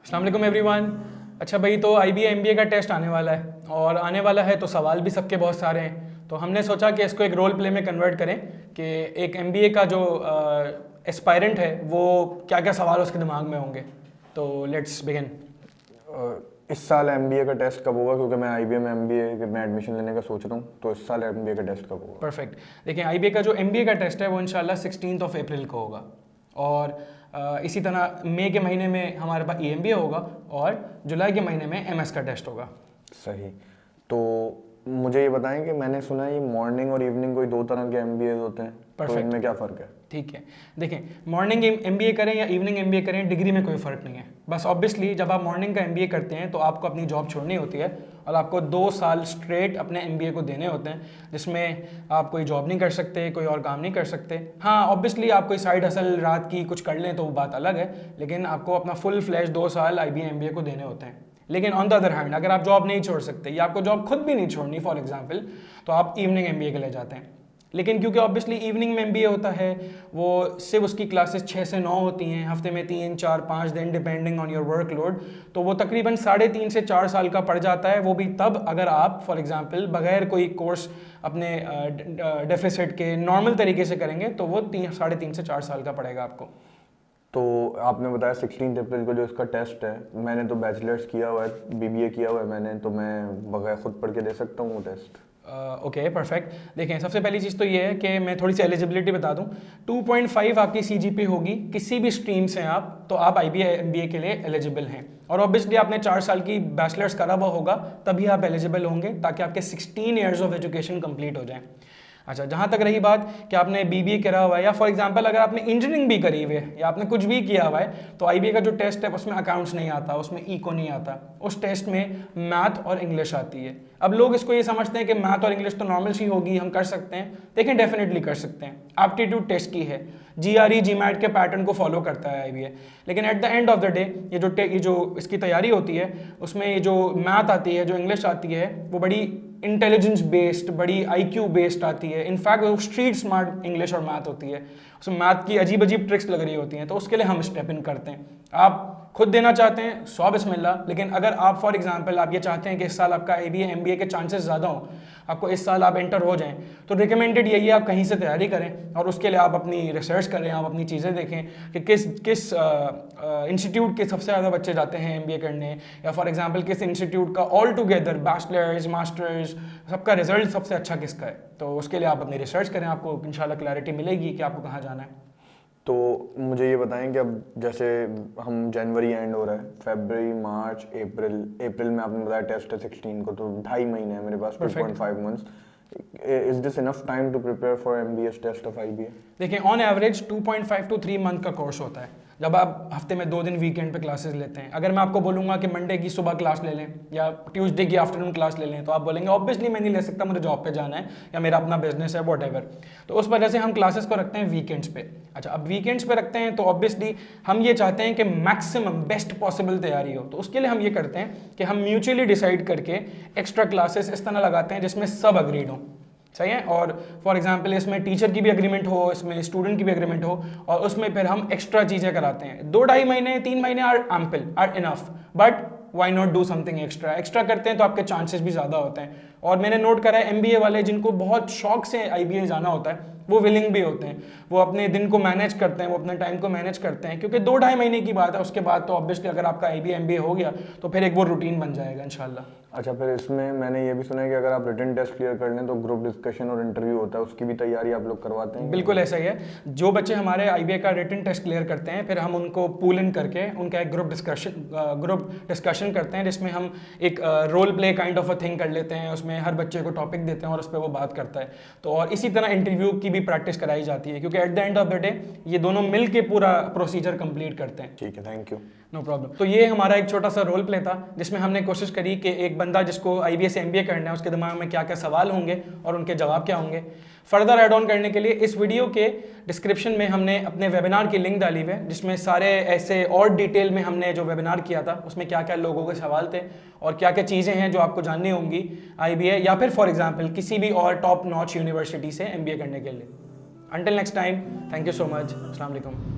अस्सलाम वालेकुम एवरीवन। अच्छा भाई, तो IBA MBA का टेस्ट आने वाला है और आने वाला है तो सवाल भी सबके बहुत सारे हैं। तो हमने सोचा कि इसको एक रोल प्ले में कन्वर्ट करें कि एक MBA का जो एस्पायरेंट है वो क्या क्या सवाल उसके दिमाग में होंगे। तो लेट्स बिगिन। इस साल MBA का टेस्ट कब होगा? क्योंकि मैं IBA में MBA में एडमिशन लेने का सोच रहा हूँ, तो इस साल MBA का टेस्ट कब होगा? परफेक्ट। देखिए, IBA का जो MBA का टेस्ट है वो इंशाल्लाह 16 अप्रैल को होगा और इसी तरह मई के महीने में हमारे पास EMBA होगा और जुलाई के महीने में MS का टेस्ट होगा। सही। तो मुझे ये बताएं कि मैंने सुना है ये मॉर्निंग और इवनिंग कोई दो तरह के MBA होते हैं, तो इनमें क्या फ़र्क है? ठीक है, देखें, मॉर्निंग MBA करें या इवनिंग MBA करें, डिग्री में कोई फ़र्क नहीं है। बस ऑब्वियसली जब आप मॉर्निंग का MBA करते हैं तो आपको अपनी जॉब छोड़नी होती है और आपको 2 साल स्ट्रेट अपने MBA को देने होते हैं, जिसमें आप कोई जॉब नहीं कर सकते, कोई और काम नहीं कर सकते। हाँ, ऑब्वियसली आप कोई साइड हसल रात की कुछ कर लें तो वो बात अलग है, लेकिन आपको अपना फुल फ्लैश 2 साल IBA MBA को देने होते हैं। लेकिन ऑन द अदर हैंड, अगर आप जॉब नहीं छोड़ सकते या आपको जॉब खुद भी नहीं छोड़नी फॉर एग्जांपल, तो आप इवनिंग MBA के लिए जाते हैं। लेकिन क्योंकि ऑब्वियसली इवनिंग में MBA होता है, वो सिर्फ उसकी क्लासेस 6 से 9 होती हैं, हफ्ते में 3, 4, 5 दिन डिपेंडिंग ऑन योर वर्कलोड, तो वो तकरीबन 3.5 से 4 साल का पड़ जाता है। वो भी तब अगर आप फॉर एग्जांपल बगैर कोई कोर्स अपने डेफिसिट के नॉर्मल तरीके से करेंगे तो वो 3.5 से 4 साल का पड़ेगा आपको। तो आपने बताया 16 अप्रैल को जो इसका टेस्ट है, मैंने तो बैचलर्स किया हुआ है, BBA किया हुआ है मैंने, तो मैं बगैर खुद पढ़ के दे सकता हूँ वो टेस्ट? Okay, perfect. देखें, सबसे पहली चीज़ तो ये है कि मैं थोड़ी सी एलिजिबिलिटी बता दूं। 2.5 आपकी CGP होगी किसी भी स्ट्रीम से आप, तो आप IBA MBA के लिए एलिजिबल हैं। और ऑब्वियसली आपने 4 साल की बैचलर्स करा हुआ होगा, तभी आप एलिजिबल होंगे, ताकि आपके 16 ईयर्स ऑफ एजुकेशन कंप्लीट हो जाए। अच्छा, जहाँ तक रही बात कि आपने BBA करा हुआ है या फॉर एग्जांपल अगर आपने इंजीनियरिंग भी करी हुई है या आपने कुछ भी किया हुआ है, तो IBA का जो टेस्ट है उसमें अकाउंट्स नहीं आता, उसमें इको नहीं आता, उस टेस्ट में मैथ और इंग्लिश आती है। अब लोग इसको ये समझते हैं कि मैथ और इंग्लिश तो नॉर्मल सी होगी, हम कर सकते हैं। देखें, डेफिनेटली कर सकते हैं। एप्टीट्यूड टेस्ट की है, GRE GMAT के पैटर्न को फॉलो करता है IBA, लेकिन at the end of the day ये जो इसकी तैयारी होती है उसमें ये जो मैथ आती है, जो इंग्लिश आती है, वो बड़ी इंटेलिजेंस बेस्ड, बड़ी IQ बेस्ड आती है। इनफैक्ट वो स्ट्रीट स्मार्ट इंग्लिश और मैथ होती है, उसमें मैथ की अजीब अजीब ट्रिक्स लग रही होती हैं। तो उसके लिए हम स्टेप इन करते हैं। आप खुद देना चाहते हैं, 100 बिस्मिल्लाह। लेकिन अगर आप फॉर एग्जांपल आप ये चाहते हैं कि इस साल आपका IBA MBA के चांसेस ज़्यादा हों, आपको इस साल आप एंटर हो जाएं, तो रिकमेंडेड यही है आप कहीं से तैयारी करें और उसके लिए आप अपनी रिसर्च करें, आप अपनी चीज़ें देखें कि किस इंस्टीट्यूट के सबसे ज़्यादा बच्चे जाते हैं MBA करने, या फॉर एग्जांपल किस इंस्टीट्यूट का ऑल टुगेदर बैचलर्स मास्टर्स सबका रिजल्ट सबसे अच्छा किसका है। तो उसके लिए आप अपनी रिसर्च करें, आपको इंशाल्लाह क्लैरिटी मिलेगी कि आपको कहाँ जाना है। तो मुझे ये बताएं कि अब जैसे हम जनवरी एंड हो रहा है, फरवरी मार्च अप्रैल में आपने बताया टेस्ट है 16 को, तो 2.5 महीने है मेरे पास, 2.5 months. Is this enough time to prepare for MBA test of IBA? देखिए, ऑन एवरेज 2.5 to 3 मंथ का कोर्स होता है, जब आप हफ्ते में 2 दिन वीकेंड पे क्लासेस लेते हैं। अगर मैं आपको बोलूँगा कि मंडे की सुबह क्लास ले लें या ट्यूसडे की आफ्टरनून क्लास ले लें, तो आप बोलेंगे ऑब्वियसली मैं नहीं ले सकता, मुझे जॉब पे जाना है या मेरा अपना बिजनेस है, व्हाटएवर। तो उस वजह से हम क्लासेस को रखते हैं वीकेंड्स पे। अच्छा, अब वीकेंड्स पे रखते हैं तो ऑब्वियसली हम ये चाहते हैं कि मैक्सिमम बेस्ट पॉसिबल तैयारी हो। तो उसके लिए हम ये करते हैं कि हम म्यूचुअली डिसाइड करके एक्स्ट्रा क्लासेस इस तरह लगाते हैं जिसमें सब अग्रीड हों, सही है। और फॉर एग्जांपल इसमें टीचर की भी एग्रीमेंट हो, इसमें स्टूडेंट की भी एग्रीमेंट हो, और उसमें फिर हम एक्स्ट्रा चीज़ें कराते हैं। 2-2.5 महीने 3 महीने are ample, are enough, but why not do something extra करते हैं तो आपके चांसेस भी ज़्यादा होते हैं। और मैंने नोट करा है MBA वाले जिनको बहुत शौक से IBA जाना होता है, वो विलिंग भी होते हैं, वो अपने दिन को मैनेज करते हैं, वो अपने टाइम को मैनेज करते हैं, क्योंकि 2-2.5 महीने की बात है। उसके बाद तो ऑब्वियसली अगर आपका IBA MBA हो गया तो फिर एक वो रूटीन बन जाएगा इंशाल्लाह। अच्छा, फिर इसमें मैंने ये भी सुना है कि अगर आप रिटन टेस्ट क्लियर कर लें तो ग्रुप डिस्कशन और इंटरव्यू होता है, उसकी भी तैयारी आप लोग करवाते हैं? बिल्कुल ऐसा ही है। जो बच्चे हमारे IBA का रिटन टेस्ट क्लियर करते हैं, फिर हम उनको पूल इन करके उनका एक ग्रुप डिस्कशन करते हैं, जिसमें हम एक role play kind of a thing कर लेते हैं। उसमें हर बच्चे को टॉपिक देते हैं और उस पर वो बात करता है। तो और इसी तरह इंटरव्यू की भी प्रैक्टिस कराई जाती है, क्योंकि at the end of the day ये दोनों मिल के पूरा प्रोसीजर कंप्लीट करते हैं। ठीक है, थैंक यू। No problem. तो ये हमारा एक छोटा सा रोल प्ले था, जिसमें हमने कोशिश करी कि एक बंदा जिसको IBA से MBA करना है, उसके दिमाग में क्या क्या सवाल होंगे और उनके जवाब क्या होंगे। फर्दर ऐड ऑन करने के लिए इस वीडियो के डिस्क्रिप्शन में हमने अपने वेबिनार की लिंक डाली हुई है, जिसमें सारे ऐसे और डिटेल में हमने जो वेबिनार किया था उसमें क्या क्या लोगों के सवाल थे और क्या क्या चीज़ें हैं जो आपको जाननी होंगी IBA या फिर फॉर एग्जांपल किसी भी और टॉप नॉच यूनिवर्सिटी से MBA करने के लिए। Until next time, thank you so much. अस्सलाम वालेकुम।